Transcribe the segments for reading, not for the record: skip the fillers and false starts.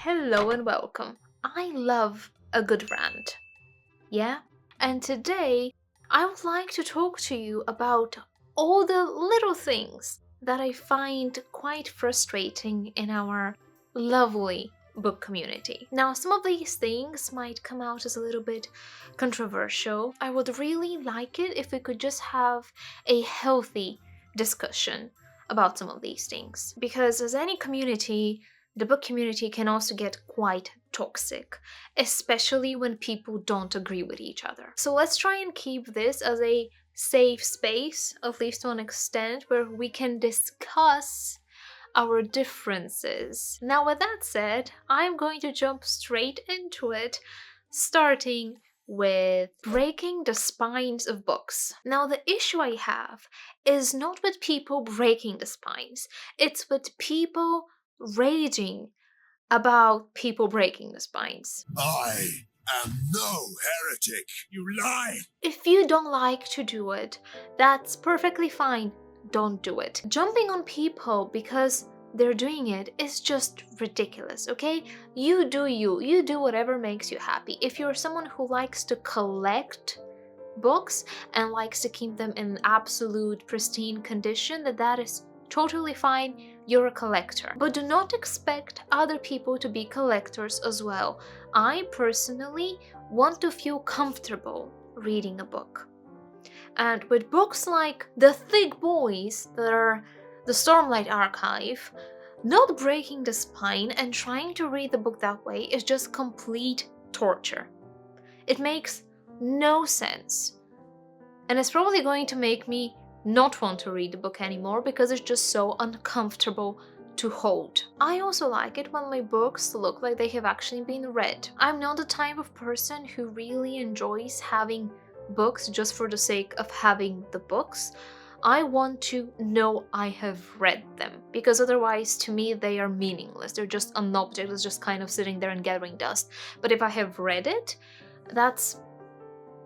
Hello and welcome. I love a good rant. Yeah? And today I would like to talk to you about all the little things that I find quite frustrating in our lovely book community. Now, some of these things might come out as a little bit controversial. I would really like it if we could just have a healthy discussion about some of these things. Because as any community, the book community can also get quite toxic, especially when people don't agree with each other. So let's try and keep this as a safe space, at least to an extent, where we can discuss our differences. Now, with that said, I'm going to jump straight into it, starting with breaking the spines of books. Now, the issue I have is not with people breaking the spines, it's with people raging about people breaking the spines. I am no heretic, you lie! If you don't like to do it, that's perfectly fine. Don't do it. Jumping on people because they're doing it is just ridiculous, okay? You do you. You do whatever makes you happy. If you're someone who likes to collect books and likes to keep them in absolute pristine condition, that is totally fine. You're a collector. But do not expect other people to be collectors as well. I personally want to feel comfortable reading a book. And with books like the thick boys that are the Stormlight Archive, not breaking the spine and trying to read the book that way is just complete torture. It makes no sense. And it's probably going to make me not want to read the book anymore because it's just so uncomfortable to hold. I also like it when my books look like they have actually been read. I'm not the type of person who really enjoys having books just for the sake of having the books. I want to know I have read them, because otherwise to me they are meaningless. They're just an object that's just kind of sitting there and gathering dust. But if I have read it,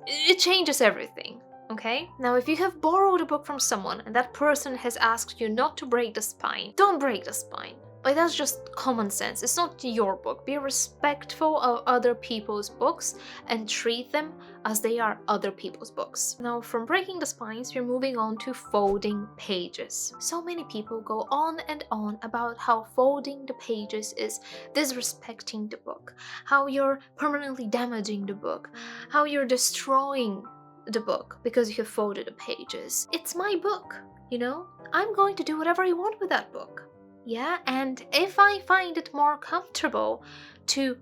it changes everything. Okay? Now, if you have borrowed a book from someone and that person has asked you not to break the spine, don't break the spine. Like, that's just common sense. It's not your book. Be respectful of other people's books and treat them as they are other people's books. Now, from breaking the spines, we're moving on to folding pages. So many people go on and on about how folding the pages is disrespecting the book, how you're permanently damaging the book, how you're destroying the book because you have folded the pages. It's my book, you know? I'm going to do whatever I want with that book. Yeah, and if I find it more comfortable to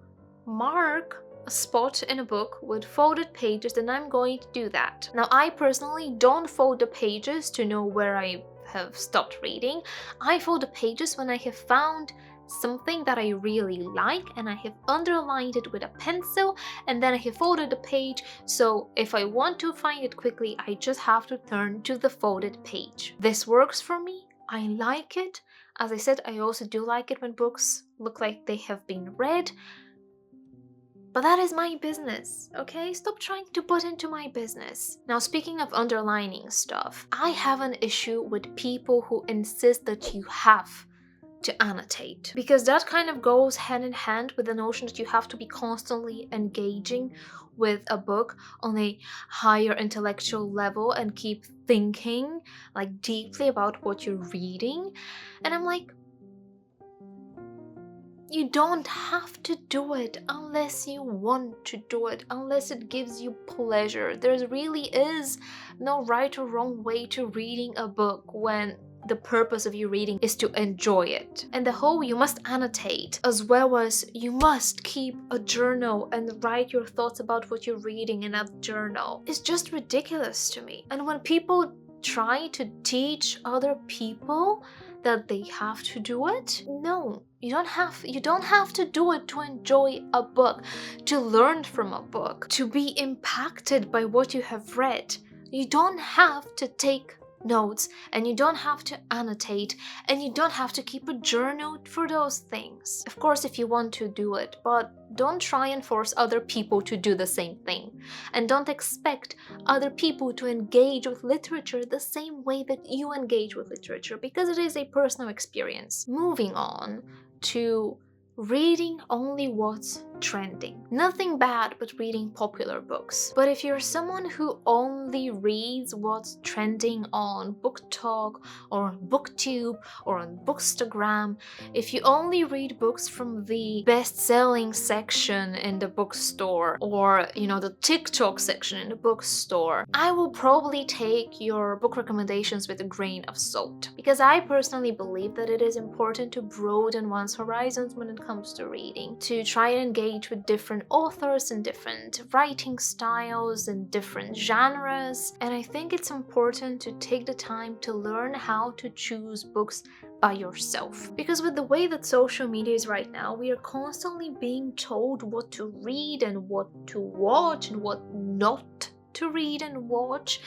mark a spot in a book with folded pages, then I'm going to do that. Now, I personally don't fold the pages to know where I have stopped reading. I fold the pages when I have found something that I really like and I have underlined it with a pencil, and then I have folded the page, so if I want to find it quickly, I just have to turn to the folded page. This works for me. I like it. As I said, I also do like it when books look like they have been read. But that is my business, okay? Stop trying to put into my business. Now, speaking of underlining stuff, I have an issue with people who insist that you have to annotate, because that kind of goes hand in hand with the notion that you have to be constantly engaging with a book on a higher intellectual level and keep thinking like deeply about what you're reading. And I'm like, you don't have to do it unless you want to do it, unless it gives you pleasure. There really is no right or wrong way to reading a book when the purpose of you reading is to enjoy it. And the whole you must annotate, as well as you must keep a journal and write your thoughts about what you're reading in that journal, is just ridiculous to me. And when people try to teach other people that they have to do it, no, you don't have to do it to enjoy a book, to learn from a book, to be impacted by what you have read. You don't have to take notes, and you don't have to annotate, and you don't have to keep a journal for those things. Of course, if you want to do it, but don't try and force other people to do the same thing. And don't expect other people to engage with literature the same way that you engage with literature, because it is a personal experience. Moving on to reading only what's trending. Nothing bad with reading popular books. But if you're someone who only reads what's trending on BookTok or on BookTube or on Bookstagram, if you only read books from the best-selling section in the bookstore or, the TikTok section in the bookstore, I will probably take your book recommendations with a grain of salt. Because I personally believe that it is important to broaden one's horizons when it comes to reading, to try and engage with different authors and different writing styles and different genres, and I think it's important to take the time to learn how to choose books by yourself. Because with the way that social media is right now, we are constantly being told what to read and what to watch and what not to read and watch,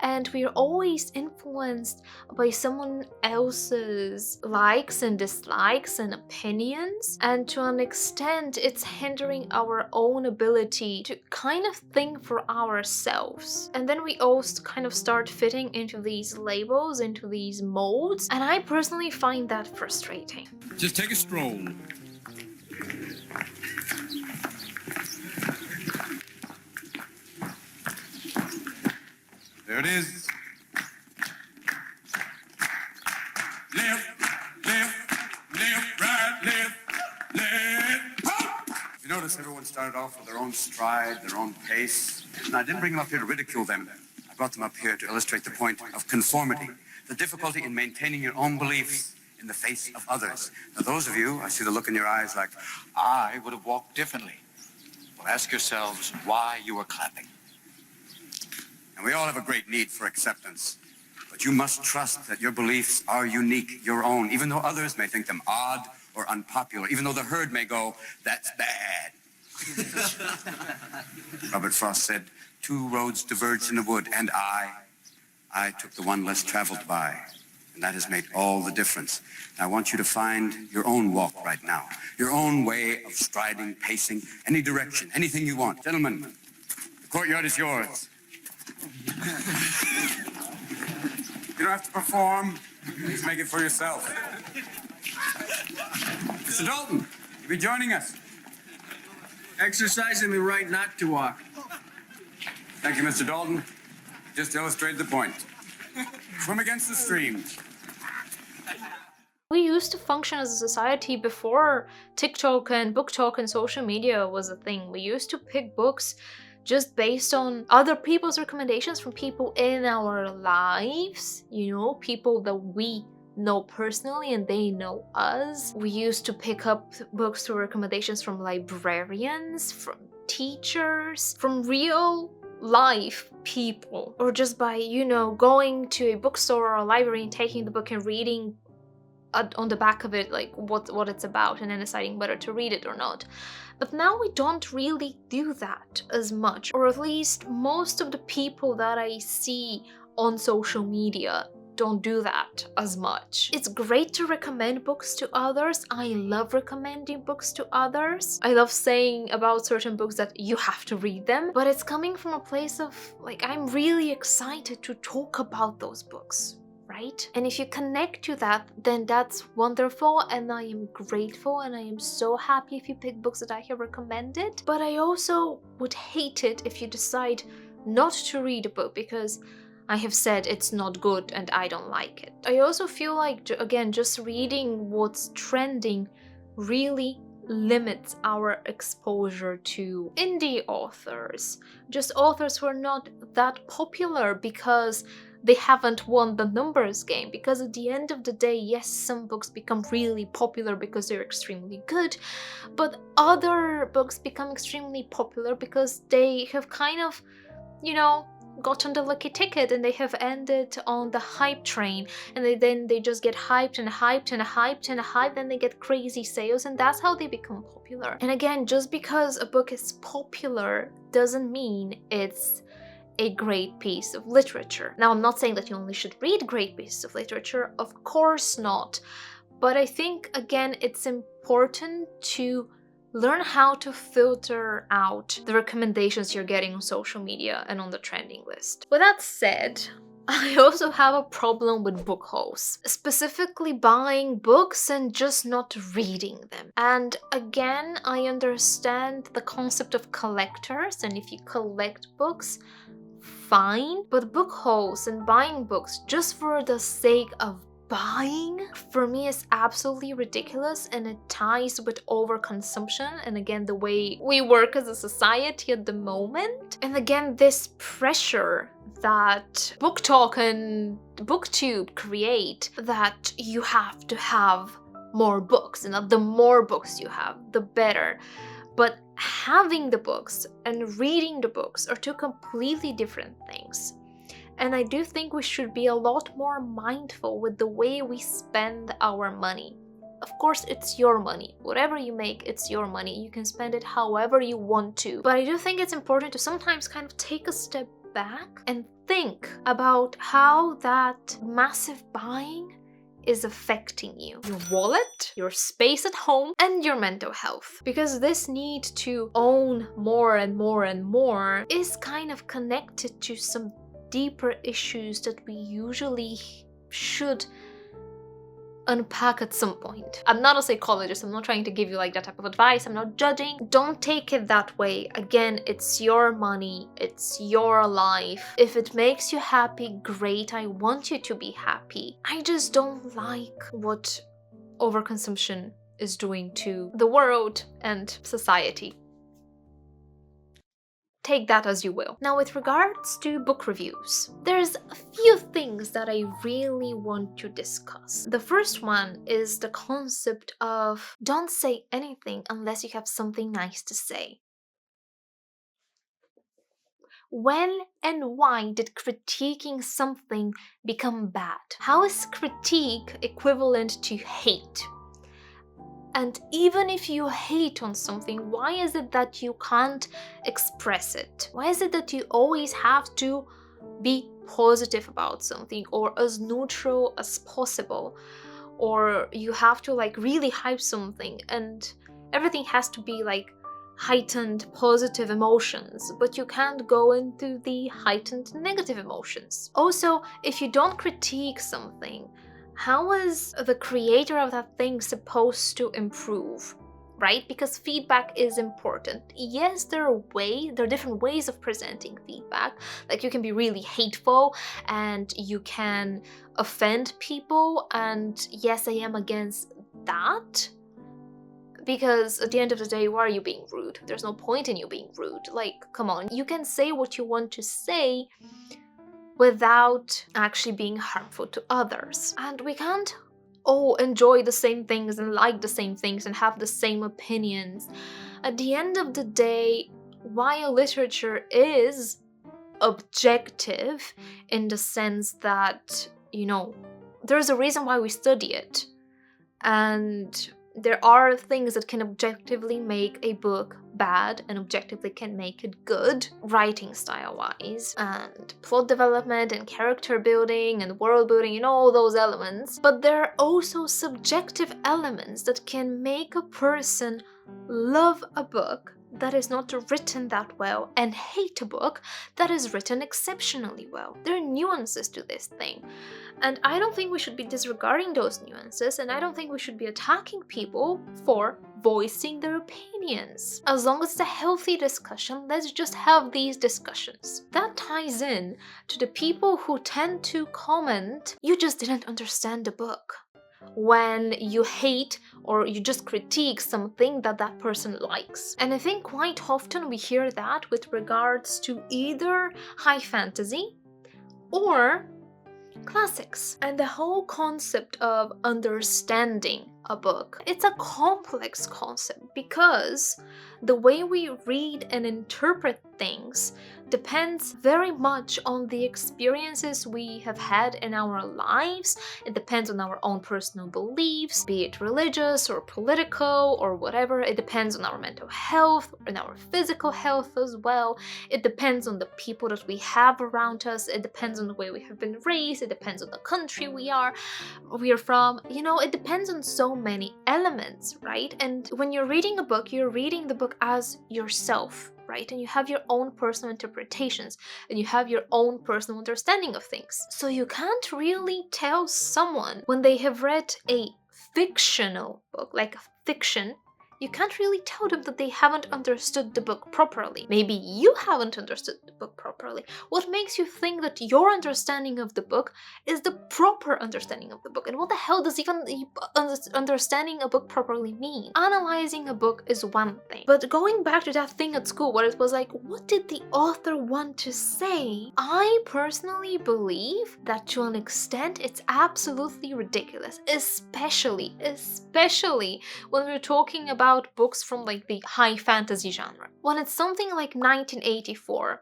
and we are always influenced by someone else's likes and dislikes and opinions, and to an extent it's hindering our own ability to kind of think for ourselves. And then we all kind of start fitting into these labels, into these molds, and I personally find that frustrating. Just take a stroll. There it is. Left, right, left. Hop! If you notice, everyone started off with their own stride, their own pace. And I didn't bring them up here to ridicule them. I brought them up here to illustrate the point of conformity, the difficulty in maintaining your own beliefs in the face of others. Now, those of you, I see the look in your eyes like, I would have walked differently. Well, ask yourselves why you were clapping. and we all have a great need for acceptance. But you must trust that your beliefs are unique, your own, even though others may think them odd or unpopular, even though the herd may go, that's bad. Robert Frost said, 2 roads diverged in the wood, and I took the one less traveled by. And that has made all the difference. And I want you to find your own walk right now, your own way of striding, pacing, any direction, anything you want. Gentlemen, the courtyard is yours. You don't have to perform. Please make it for yourself. Mr. Dalton, you'll be joining us. Exercising the right not to walk. Thank you, Mr. Dalton. Just illustrated the point. Swim against the stream. We used to function as a society before TikTok and BookTok and social media was a thing. We used to pick books just based on other people's recommendations from people in our lives, you know, people that we know personally and they know us. We used to pick up books through recommendations from librarians, from teachers, from real life people, or just by, you know, going to a bookstore or a library and taking the book and reading on the back of it like what it's about and then deciding whether to read it or not. But now we don't really do that as much, or at least most of the people that I see on social media don't do that as much. It's great to recommend books to others. I love recommending books to others. I love saying about certain books that you have to read them, but it's coming from a place of like, I'm really excited to talk about those books, right? And if you connect to that, then that's wonderful, and I am grateful, and I am so happy if you pick books that I have recommended. But I also would hate it if you decide not to read a book because I have said it's not good and I don't like it. I also feel like, again, just reading what's trending really limits our exposure to indie authors, just authors who are not that popular because they haven't won the numbers game. Because at the end of the day, yes, some books become really popular because they're extremely good, but other books become extremely popular because they have kind of, you know, gotten the lucky ticket and they have ended on the hype train, and they just get hyped and hyped and hyped and hyped, and they get crazy sales, and that's how they become popular. And again, just because a book is popular doesn't mean it's a great piece of literature. Now, I'm not saying that you only should read great pieces of literature, of course not, but I think, again, it's important to learn how to filter out the recommendations you're getting on social media and on the trending list. With that said, I also have a problem with book hauls, specifically buying books and just not reading them. And again, I understand the concept of collectors, and if you collect books, fine, but book hauls and buying books just for the sake of buying, for me, is absolutely ridiculous, and it ties with overconsumption and again the way we work as a society at the moment. And again, this pressure that BookTok and BookTube create, that you have to have more books, and that the more books you have, the better. But having the books and reading the books are two completely different things. And I do think we should be a lot more mindful with the way we spend our money. Of course, it's your money. Whatever you make, it's your money. You can spend it however you want to. But I do think it's important to sometimes kind of take a step back and think about how that massive buying is affecting you, your wallet, your space at home, and your mental health. Because this need to own more and more and more is kind of connected to some deeper issues that we usually should unpack at some point. I'm not a psychologist, I'm not trying to give you like that type of advice, I'm not judging. Don't take it that way. Again, it's your money, it's your life. If it makes you happy, great, I want you to be happy. I just don't like what overconsumption is doing to the world and society. Take that as you will. Now, with regards to book reviews, there's a few things that I really want to discuss. The first one is the concept of don't say anything unless you have something nice to say. When and why did critiquing something become bad? How is critique equivalent to hate? And even if you hate on something, why is it that you can't express it? Why is it that you always have to be positive about something, or as neutral as possible? Or you have to like really hype something and everything has to be like heightened positive emotions, but you can't go into the heightened negative emotions. Also, if you don't critique something, how is the creator of that thing supposed to improve, right? Because feedback is important. Yes, there are different ways of presenting feedback. Like you can be really hateful and you can offend people, and yes, I am against that. Because at the end of the day, why are you being rude? There's no point in you being rude. Like, come on, you can say what you want to say without actually being harmful to others. And we can't all enjoy the same things and like the same things and have the same opinions. At the end of the day, while literature is objective in the sense that, there's a reason why we study it. And there are things that can objectively make a book bad and objectively can make it good, writing style-wise, and plot development and character building and world building and all those elements. But there are also subjective elements that can make a person love a book that is not written that well and hate a book that is written exceptionally well. There are nuances to this thing. And I don't think we should be disregarding those nuances, and I don't think we should be attacking people for voicing their opinions. As long as it's a healthy discussion, let's just have these discussions. That ties in to the people who tend to comment, you just didn't understand the book, when you hate or you just critique something that that person likes. And I think quite often we hear that with regards to either high fantasy or classics. And the whole concept of understanding a book, it's a complex concept because the way we read and interpret things depends very much on the experiences we have had in our lives. It depends on our own personal beliefs, be it religious or political or whatever. It depends on our mental health and our physical health as well. It depends on the people that we have around us. It depends on the way we have been raised. It depends on the country we are from. It depends on so many elements, right? And when you're reading a book, you're reading the book as yourself. right? And you have your own personal interpretations, and you have your own personal understanding of things. So you can't really tell someone when they have read a fictional book, like a fiction, you can't really tell them that they haven't understood the book properly. Maybe you haven't understood the book properly. What makes you think that your understanding of the book is the proper understanding of the book? And what the hell does even understanding a book properly mean? Analyzing a book is one thing, but going back to that thing at school where it was like, what did the author want to say? I personally believe that to an extent it's absolutely ridiculous, especially when we're talking about books from like the high fantasy genre. When it's something like 1984,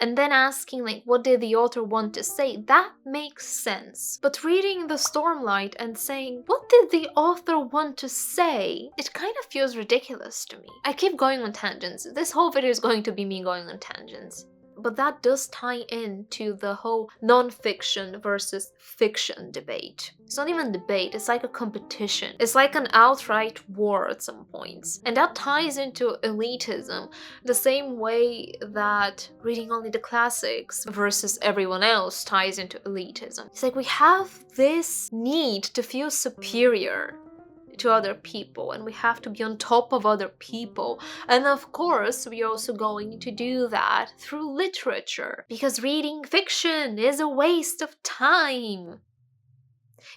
and then asking like what did the author want to say, that makes sense. But reading The Stormlight and saying what did the author want to say, it kind of feels ridiculous to me. I keep going on tangents. This whole video is going to be me going on tangents. But that does tie into the whole non-fiction versus fiction debate. It's not even debate, it's like a competition. It's like an outright war at some points. And that ties into elitism, the same way that reading only the classics versus everyone else ties into elitism. It's like we have this need to feel superior to other people, and we have to be on top of other people. And of course, we are also going to do that through literature, because reading fiction is a waste of time.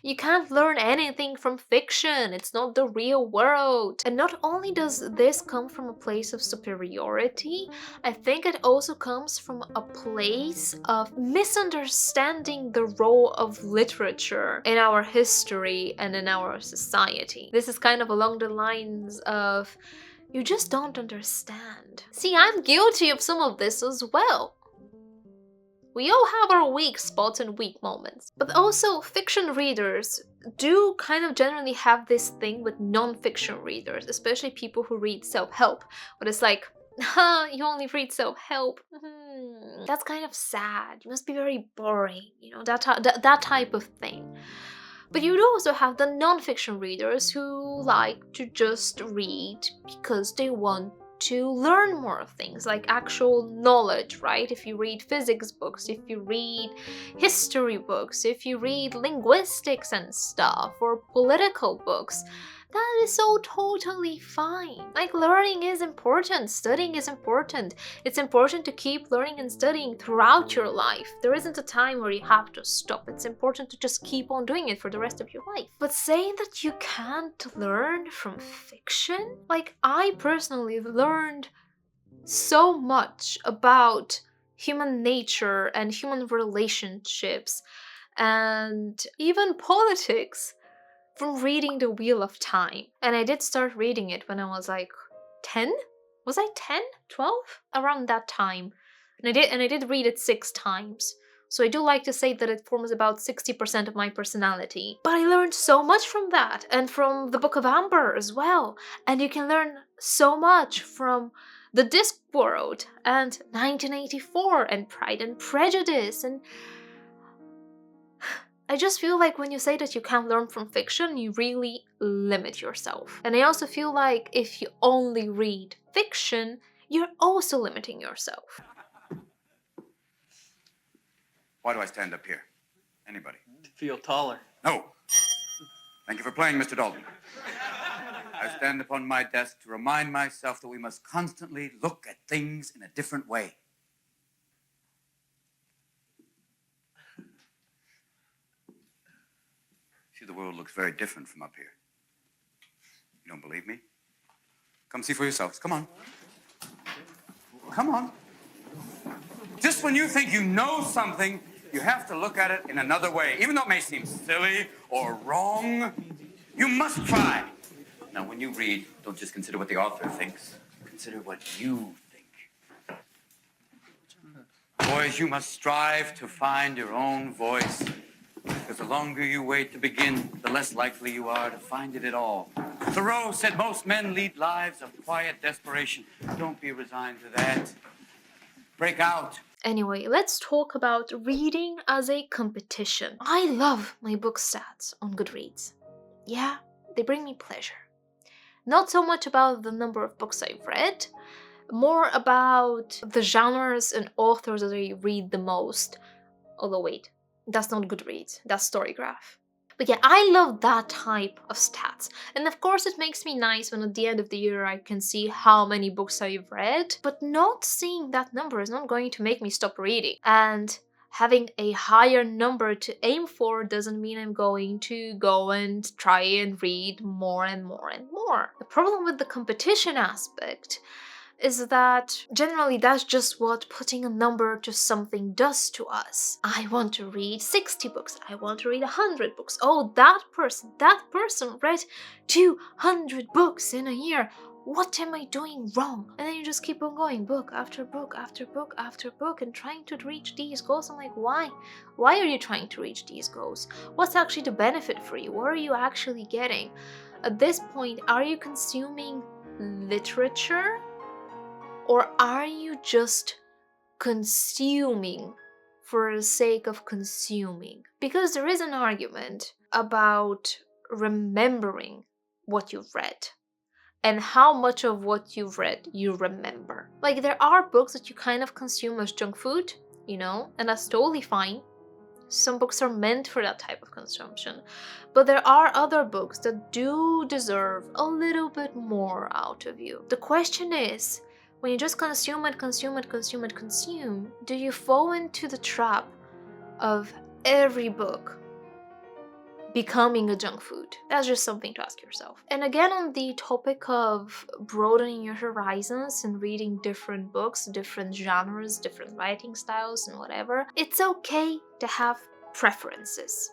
You can't learn anything from fiction, it's not the real world. And not only does this come from a place of superiority, I think it also comes from a place of misunderstanding the role of literature in our history and in our society. This is kind of along the lines of, you just don't understand. See, I'm guilty of some of this as well. We all have our weak spots and weak moments. But also, fiction readers do kind of generally have this thing with non-fiction readers, especially people who read self-help. But it's like, you only read self-help? That's kind of sad. You must be very boring, you know, that type of thing. But you'd also have the non-fiction readers who like to just read because they want to learn more things, like actual knowledge, right? If you read physics books, if you read history books, if you read linguistics and stuff, or political books, that is so totally fine. Like, learning is important, studying is important. It's important to keep learning and studying throughout your life. There isn't a time where you have to stop. It's important to just keep on doing it for the rest of your life. But saying that you can't learn from fiction? Like, I personally learned so much about human nature and human relationships and even politics from reading The Wheel of Time. And I did start reading it when I was like 10? Was I 10? 12? Around that time. And I did read it 6 times. So I do like to say that it forms about 60% of my personality. But I learned so much from that, and from the Book of Amber as well. And you can learn so much from the Discworld and 1984 and Pride and Prejudice, and I just feel like when you say that you can't learn from fiction, you really limit yourself. And I also feel like if you only read fiction, you're also limiting yourself. Why do I stand up here? Anybody? To feel taller. No. Thank you for playing, Mr. Dalton. I stand upon my desk to remind myself that we must constantly look at things in a different way. See, the world looks very different from up here. You don't believe me? Come see for yourselves. Come on. Come on. Just when you think you know something, you have to look at it in another way. Even though it may seem silly or wrong, you must try. Now, when you read, don't just consider what the author thinks. Consider what you think. Boys, you must strive to find your own voice. Because the longer you wait to begin, the less likely you are to find it at all. Thoreau said most men lead lives of quiet desperation. Don't be resigned to that. Break out. Anyway, let's talk about reading as a competition. I love my book stats on Goodreads. Yeah, they bring me pleasure. Not so much about the number of books I've read, more about the genres and authors that I read the most. Although wait, that's not Goodreads, that's Storygraph. But yeah, I love that type of stats. And of course it makes me nice when at the end of the year I can see how many books I've read, but not seeing that number is not going to make me stop reading. And having a higher number to aim for doesn't mean I'm going to go and try and read more and more and more. The problem with the competition aspect is that generally that's just what putting a number to something does to us. I want to read 60 books. I want to read 100 books. Oh, that person read 200 books in a year. What am I doing wrong? And then you just keep on going, book after book after book after book, and trying to reach these goals. I'm like, why? Why are you trying to reach these goals? What's actually the benefit for you? What are you actually getting? At this point, are you consuming literature? Or are you just consuming for the sake of consuming? Because there is an argument about remembering what you've read and how much of what you've read you remember. Like, there are books that you kind of consume as junk food, and that's totally fine. Some books are meant for that type of consumption. But there are other books that do deserve a little bit more out of you. The question is, when you just consume and consume and consume and consume, do you fall into the trap of every book becoming a junk food? That's just something to ask yourself. And again, on the topic of broadening your horizons and reading different books, different genres, different writing styles and whatever, it's okay to have preferences.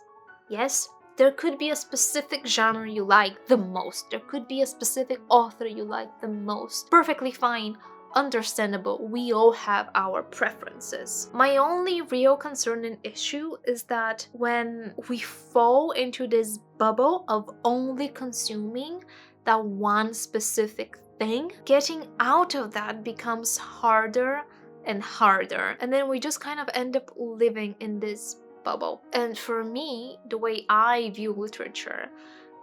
Yes, there could be a specific genre you like the most. There could be a specific author you like the most. Perfectly fine. Understandable, we all have our preferences. My only real concern and issue is that when we fall into this bubble of only consuming that one specific thing, getting out of that becomes harder and harder. And then we just kind of end up living in this bubble. And for me, the way I view literature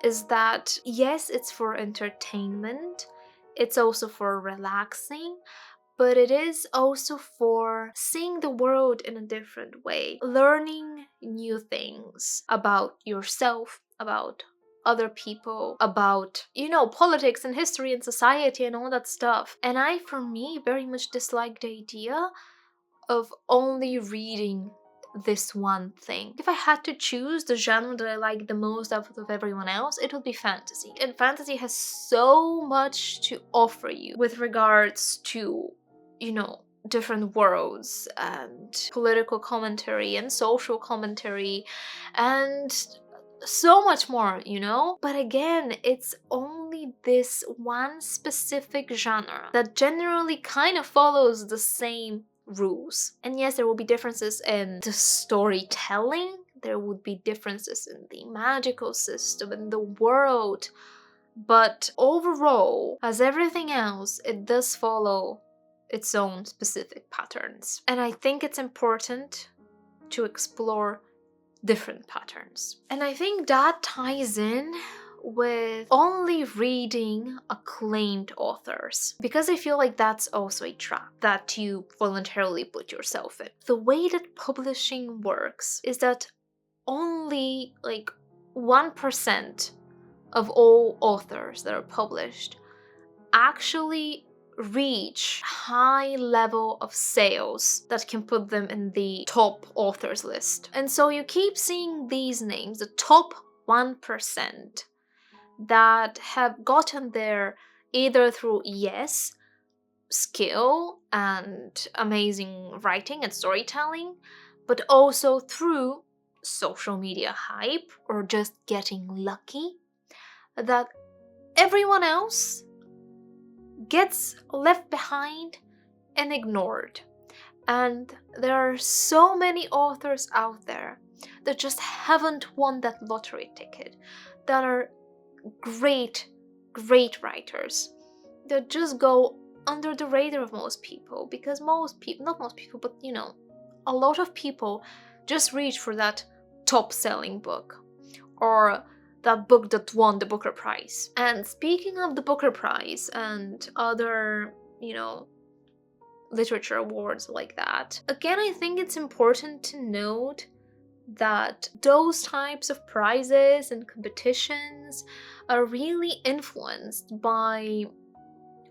is that yes, it's for entertainment. It's also for relaxing, but it is also for seeing the world in a different way, learning new things about yourself, about other people, about, politics and history and society and all that stuff. And I, for me, very much dislike the idea of only reading this one thing. If I had to choose the genre that I like the most out of everyone else, it would be fantasy. And fantasy has so much to offer you with regards to, different worlds and political commentary and social commentary and so much more, But again, it's only this one specific genre that generally kind of follows the same rules. And yes, there will be differences in the storytelling, there would be differences in the magical system, in the world, but overall, as everything else, it does follow its own specific patterns. And I think it's important to explore different patterns. And I think that ties in with only reading acclaimed authors, because I feel like that's also a trap that you voluntarily put yourself in. The way that publishing works is that only 1% of all authors that are published actually reach high level of sales that can put them in the top authors list. And so you keep seeing these names, the top 1%, that have gotten there either through, yes, skill and amazing writing and storytelling, but also through social media hype or just getting lucky, that everyone else gets left behind and ignored. And there are so many authors out there that just haven't won that lottery ticket, that are great writers that just go under the radar of most people, because most people, not most people, but a lot of people just reach for that top selling book or that book that won the Booker Prize. And speaking of the Booker Prize and other, literature awards like that. Again, I think it's important to note that those types of prizes and competitions are really influenced by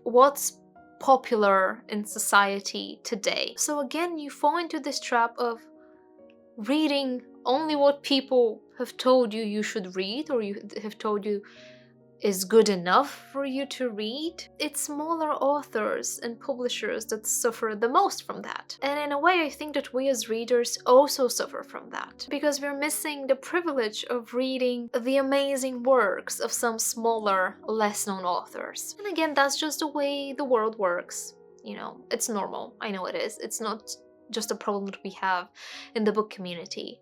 what's popular in society today. So again, you fall into this trap of reading only what people have told you you should read, or you have told you is good enough for you to read. It's smaller authors and publishers that suffer the most from that. And in a way, I think that we as readers also suffer from that, because we're missing the privilege of reading the amazing works of some smaller, less known authors. And again, that's just the way the world works. You know, it's normal. I know it is. It's not just a problem that we have in the book community.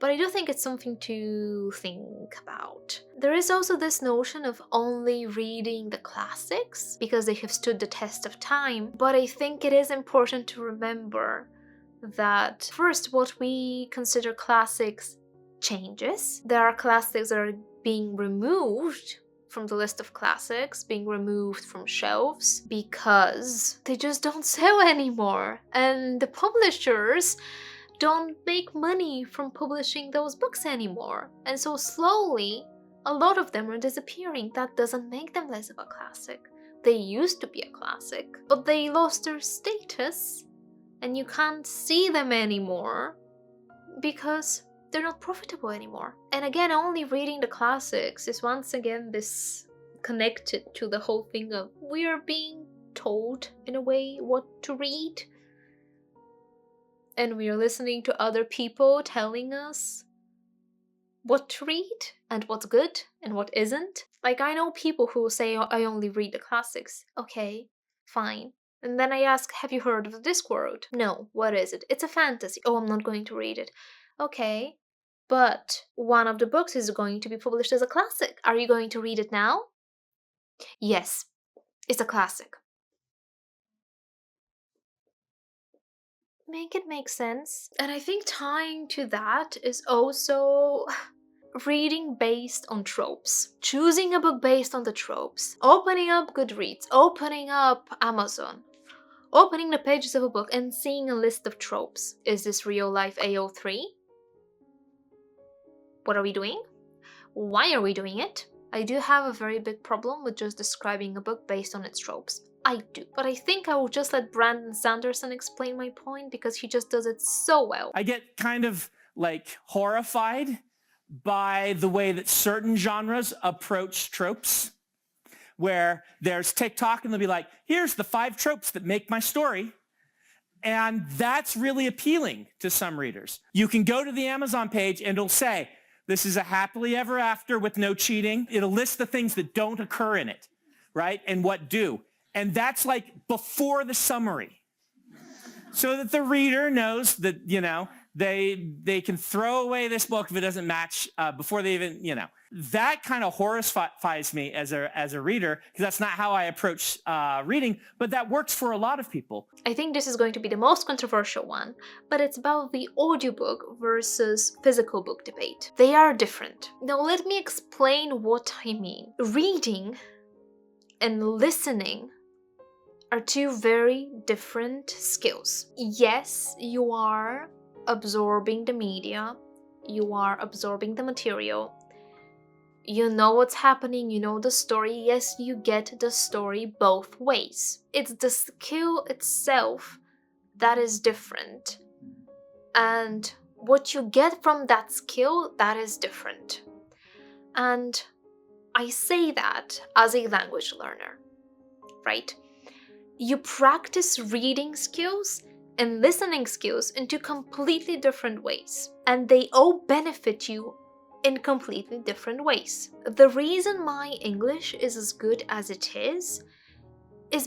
But I do think it's something to think about. There is also this notion of only reading the classics because they have stood the test of time, but I think it is important to remember that first, what we consider classics changes. There are classics that are being removed from the list of classics, being removed from shelves because they just don't sell anymore, and the publishers don't make money from publishing those books anymore. And so slowly, a lot of them are disappearing. That doesn't make them less of a classic. They used to be a classic, but they lost their status, and you can't see them anymore because they're not profitable anymore. And again, only reading the classics is once again this connected to the whole thing of we are being told in a way what to read, and we are listening to other people telling us what to read and what's good and what isn't. Like, I know people who say, oh, I only read the classics. Okay, fine. And then I ask, have you heard of the Discworld? No. What is it? It's a fantasy. Oh, I'm not going to read it. Okay, but one of the books is going to be published as a classic. Are you going to read it now? Yes, it's a classic. Make it make sense. And I think tying to that is also reading based on tropes. Choosing a book based on the tropes. Opening up Goodreads, opening up Amazon, opening the pages of a book and seeing a list of tropes. Is this real life AO3? What are we doing? Why are we doing it? I do have a very big problem with just describing a book based on its tropes. I do. But I think I will just let Brandon Sanderson explain my point because he just does it so well. I get kind of like horrified by the way that certain genres approach tropes, where there's TikTok and they'll be like, here's the 5 tropes that make my story. And that's really appealing to some readers. You can go to the Amazon page and it'll say, this is a happily ever after with no cheating. It'll list the things that don't occur in it, right? And what do. And that's like before the summary, so that the reader knows that, you know, they can throw away this book if it doesn't match before they even, you know. That kind of horrifies me as a reader, because that's not how I approach reading, but that works for a lot of people. I think this is going to be the most controversial one, but it's about the audiobook versus physical book debate. They are different. Now let me explain what I mean. Reading and listening are 2 very different skills. Yes, you are absorbing the media, you are absorbing the material, you know what's happening, you know the story. Yes, you get the story both ways. It's the skill itself that is different, and what you get from that skill, that is different. And I say that as a language learner, right? You practice reading skills and listening skills in 2 completely different ways, and they all benefit you in completely different ways. The reason my English is as good as it is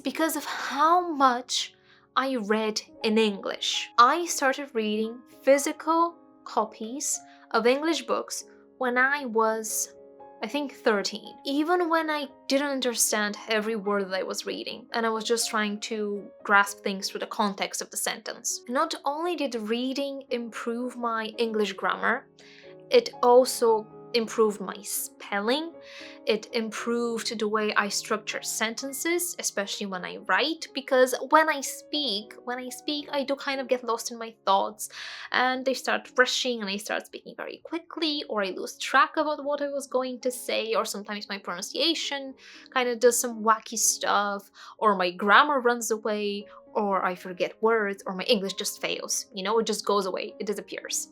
because of how much I read in English. I started reading physical copies of English books when I was, I think, 13. Even when I didn't understand every word that I was reading, and I was just trying to grasp things through the context of the sentence. Not only did reading improve my English grammar, it also improved my spelling. It improved the way I structure sentences, especially when I write, because when I speak, I do kind of get lost in my thoughts and they start rushing and I start speaking very quickly, or I lose track about what I was going to say, or sometimes my pronunciation kind of does some wacky stuff, or my grammar runs away, or I forget words, or my English just fails. You know, it just goes away, it disappears.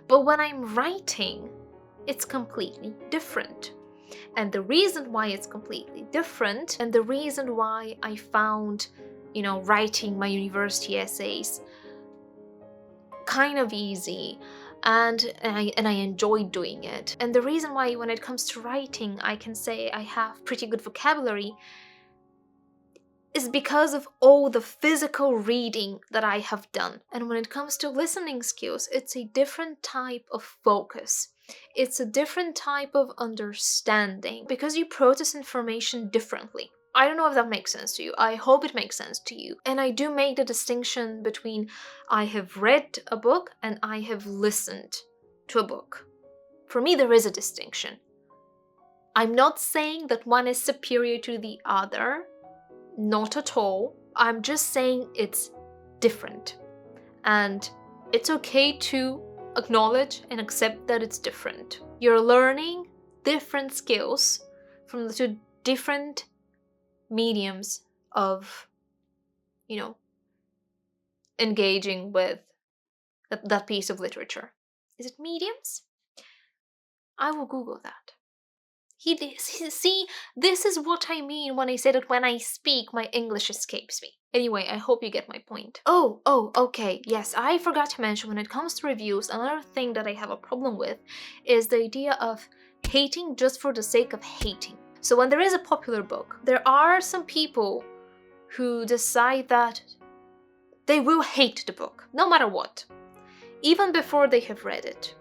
But when I'm writing, it's completely different. And the reason why it's completely different, and the reason why I found, writing my university essays kind of easy, and I enjoyed doing it. And the reason why when it comes to writing, I can say I have pretty good vocabulary is because of all the physical reading that I have done. And when it comes to listening skills, it's a different type of focus. It's a different type of understanding because you process information differently. I don't know if that makes sense to you. I hope it makes sense to you. And I do make the distinction between I have read a book and I have listened to a book. For me, there is a distinction. I'm not saying that one is superior to the other. Not at all. I'm just saying it's different. And it's okay to acknowledge and accept that it's different. You're learning different skills from the two different mediums of, engaging with that piece of literature. Is it mediums? I will Google that. See, this is what I mean when I say that when I speak, my English escapes me. Anyway, I hope you get my point. Oh, okay, yes, I forgot to mention when it comes to reviews, another thing that I have a problem with is the idea of hating just for the sake of hating. So when there is a popular book, there are some people who decide that they will hate the book, no matter what, even before they have read it.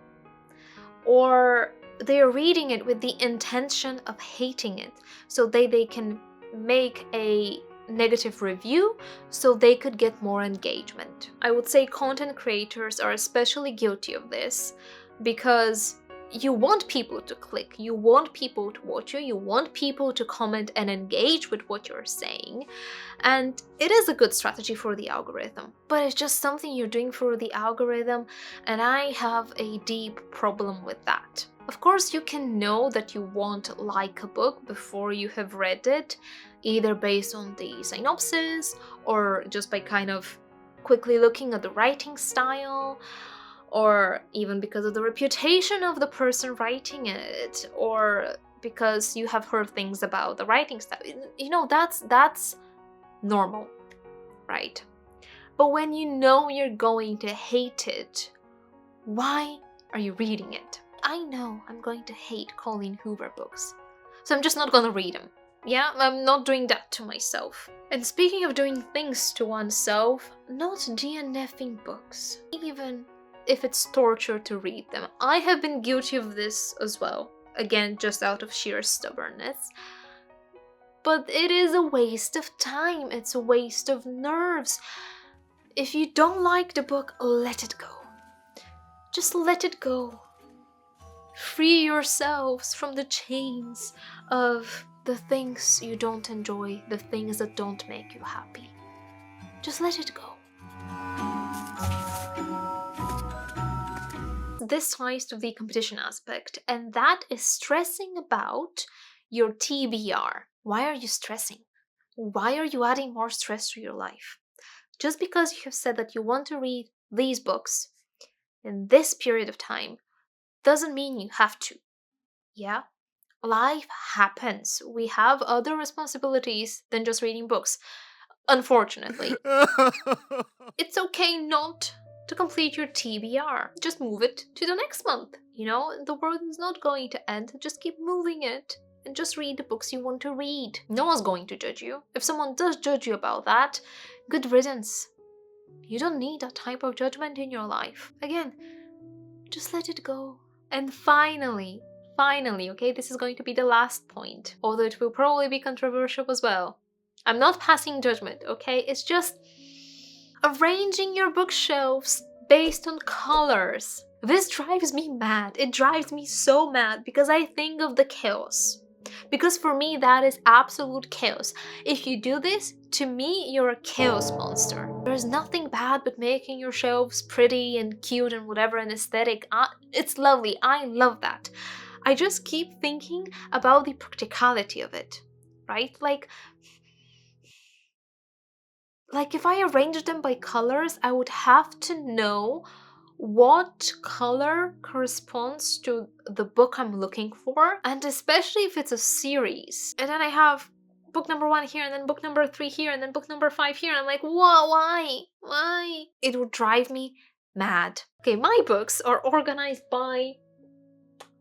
Or they are reading it with the intention of hating it, so they can make a negative review so they could get more engagement. I would say content creators are especially guilty of this because you want people to click, you want people to watch you want people to comment and engage with what you're saying. And it is a good strategy for the algorithm, but it's just something you're doing for the algorithm, and I have a deep problem with that. Of course, you can know that you won't like a book before you have read it, either based on the synopsis or just by kind of quickly looking at the writing style, or even because of the reputation of the person writing it, or because you have heard things about the writing style. That's normal, right? But when you know you're going to hate it, why are you reading it? I know I'm going to hate Colleen Hoover books, so I'm just not gonna read them. Yeah, I'm not doing that to myself. And speaking of doing things to oneself, not DNFing books, even if it's torture to read them. I have been guilty of this as well, again, just out of sheer stubbornness. But it is a waste of time, it's a waste of nerves. If you don't like the book, let it go. Just let it go. Free yourselves from the chains of the things you don't enjoy, the things that don't make you happy. Just let it go. This ties to the competition aspect, and that is stressing about your TBR. Why are you stressing? Why are you adding more stress to your life? Just because you have said that you want to read these books in this period of time doesn't mean you have to. Yeah? Life happens. We have other responsibilities than just reading books. Unfortunately. It's okay not to complete your TBR. Just move it to the next month. The world is not going to end. Just keep moving it and just read the books you want to read. No one's going to judge you. If someone does judge you about that, good riddance. You don't need that type of judgment in your life. Again, just let it go. And finally, okay, this is going to be the last point, although it will probably be controversial as well. I'm not passing judgment, okay? It's just arranging your bookshelves based on colors. This drives me mad. It drives me so mad because I think of the chaos. Because for me, that is absolute chaos. If you do this, to me, you're a chaos monster. There's nothing bad but making your shelves pretty and cute and whatever and aesthetic. It's lovely. I love that. I just keep thinking about the practicality of it, right? Like if I arranged them by colors, I would have to know what color corresponds to the book I'm looking for, and especially if it's a series. And then I have book number 1 here, and then book number 3 here, and then book number 5 here. I'm like, whoa, why? Why? It would drive me mad. Okay, my books are organized by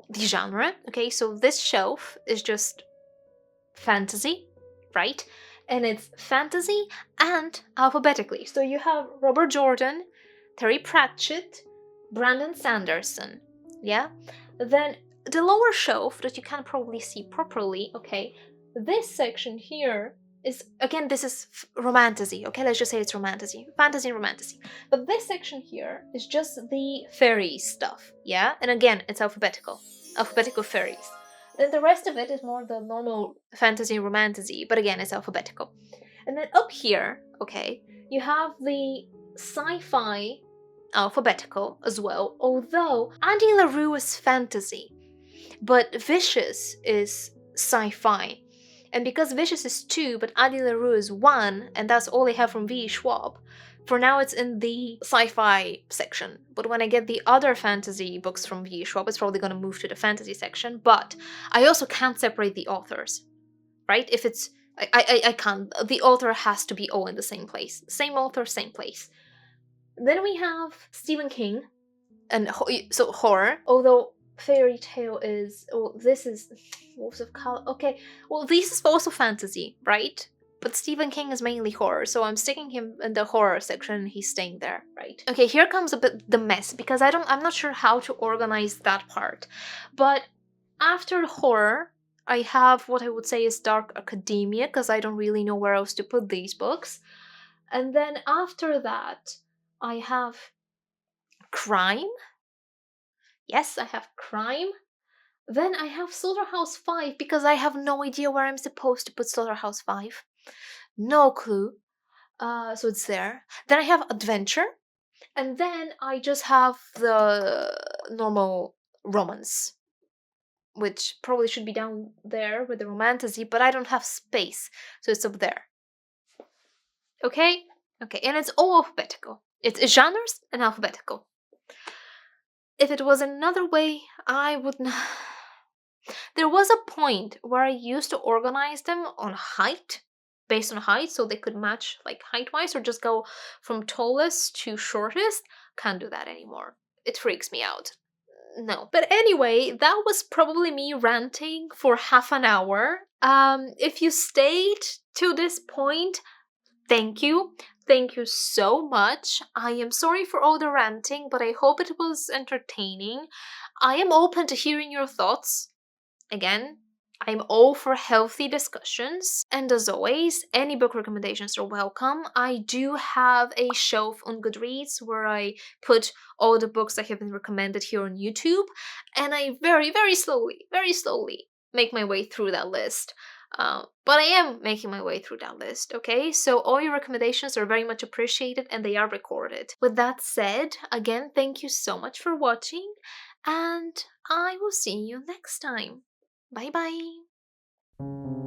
the genre. Okay, so this shelf is just fantasy, right? And it's fantasy and alphabetically. So you have Robert Jordan, Terry Pratchett, Brandon Sanderson, yeah? Then the lower shelf that you can probably see properly, okay, this section here is, again, this is romantasy, okay? Let's just say it's romantasy, fantasy and romantasy. But this section here is just the fairy stuff, yeah? And again, it's alphabetical fairies. Then the rest of it is more the normal fantasy romantasy, but again, it's alphabetical. And then up here, okay, you have the sci-fi alphabetical as well, although Andy LaRue is fantasy, but Vicious is sci-fi. And because Vicious is 2, but Andy LaRue is 1, and that's all they have from V. Schwab, for now it's in the sci-fi section. But when I get the other fantasy books from V. Schwab, it's probably going to move to the fantasy section. But I also can't separate the authors, right? If it's... I can't. The author has to be all in the same place. Same author, same place. Then we have Stephen King, and so horror, although fairy tale is... Oh, this is... Wolves of Color. Okay, well, this is also fantasy, right? But Stephen King is mainly horror, so I'm sticking him in the horror section and he's staying there, right? Okay, here comes a bit the mess, because I'm not sure how to organize that part. But after horror, I have what I would say is dark academia, because I don't really know where else to put these books. And then after that, I have crime. Yes, I have crime. Then I have Slaughterhouse 5, because I have no idea where I'm supposed to put Slaughterhouse 5. No clue. So it's there. Then I have adventure. And then I just have the normal romance, which probably should be down there with the romantasy, but I don't have space, so it's up there. Okay? Okay, and it's all alphabetical. It's genres and alphabetical. If it was another way, I would not... There was a point where I used to organize them on height, based on height, so they could match like height-wise, or just go from tallest to shortest. Can't do that anymore. It freaks me out. No. But anyway, that was probably me ranting for half an hour. If you stayed to this point, thank you. Thank you so much. I am sorry for all the ranting, but I hope it was entertaining. I am open to hearing your thoughts. Again, I'm all for healthy discussions. And as always, any book recommendations are welcome. I do have a shelf on Goodreads where I put all the books that have been recommended here on YouTube. And I very, very slowly make my way through that list. But I am making my way through that list, okay? So all your recommendations are very much appreciated and they are recorded. With that said, again, thank you so much for watching, and I will see you next time. Bye bye!